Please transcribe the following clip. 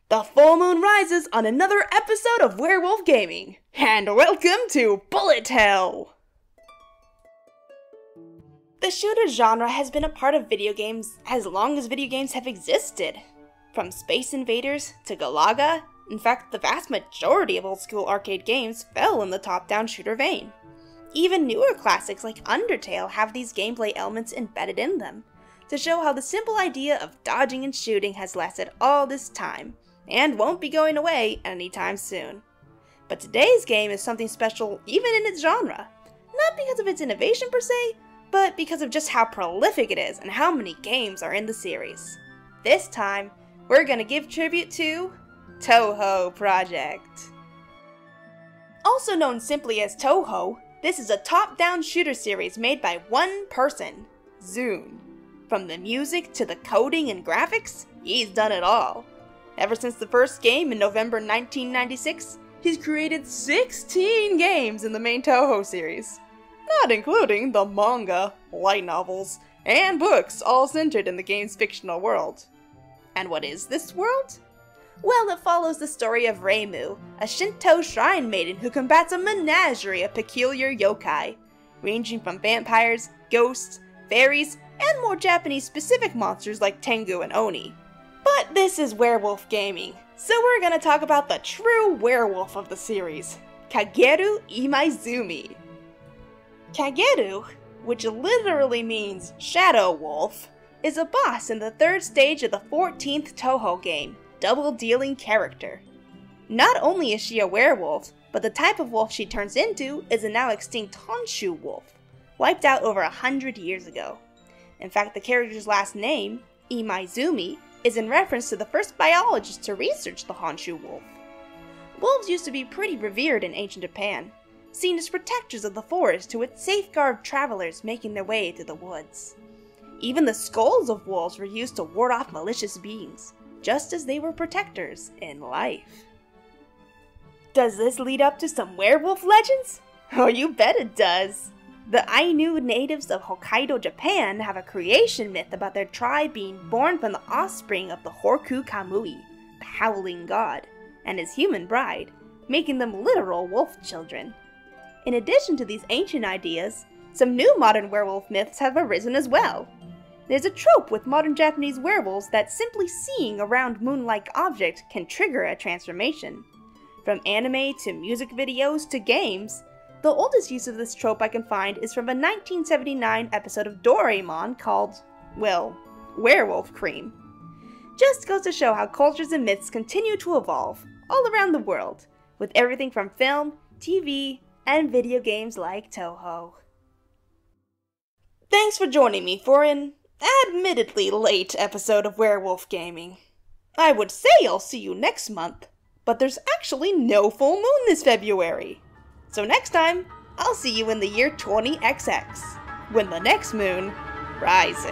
The full moon rises on another episode of Werewolf Gaming, and welcome to Bullet Hell! The shooter genre has been a part of video games as long as video games have existed. From Space Invaders to Galaga, in fact, the vast majority of old-school arcade games fell in the top-down shooter vein. Even newer classics like Undertale have these gameplay elements embedded in them, to show how the simple idea of dodging and shooting has lasted all this time, and won't be going away anytime soon. But today's game is something special even in its genre, not because of its innovation per se, but because of just how prolific it is and how many games are in the series. This time, we're gonna give tribute to Touhou Project. Also known simply as Touhou, this is a top-down shooter series made by one person, Zune. From the music to the coding and graphics, he's done it all. Ever since the first game in November 1996, he's created 16 games in the main Touhou series, not including the manga, light novels, and books all centered in the game's fictional world. And what is this world? Well, it follows the story of Reimu, a Shinto shrine maiden who combats a menagerie of peculiar yokai, ranging from vampires, ghosts, fairies, and more Japanese-specific monsters like Tengu and Oni. But this is Werewolf Gaming, so we're gonna talk about the true werewolf of the series, Kageru Imaizumi. Kageru, which literally means Shadow Wolf, is a boss in the third stage of the 14th Touhou game, Double Dealing Character. Not only is she a werewolf, but the type of wolf she turns into is a now extinct Honshu wolf, wiped out over 100 years ago. In fact, the character's last name, Imaizumi, is in reference to the first biologist to research the Honshu wolf. Wolves used to be pretty revered in ancient Japan, seen as protectors of the forest who would safeguard travelers making their way through the woods. Even the skulls of wolves were used to ward off malicious beings, just as they were protectors in life. Does this lead up to some werewolf legends? Oh, you bet it does! The Ainu natives of Hokkaido, Japan have a creation myth about their tribe being born from the offspring of the Horku Kamui, the howling god, and his human bride, making them literal wolf children. In addition to these ancient ideas, some new modern werewolf myths have arisen as well. There's a trope with modern Japanese werewolves that simply seeing a round moon-like object can trigger a transformation. From anime to music videos to games, the oldest use of this trope I can find is from a 1979 episode of Doraemon called, well, Werewolf Cream. Just goes to show how cultures and myths continue to evolve all around the world, with everything from film, TV, and video games like Touhou. Thanks for joining me for an admittedly late episode of Werewolf Gaming. I would say I'll see you next month, but there's actually no full moon this February. So next time, I'll see you in the year 20XX, when the next moon rises.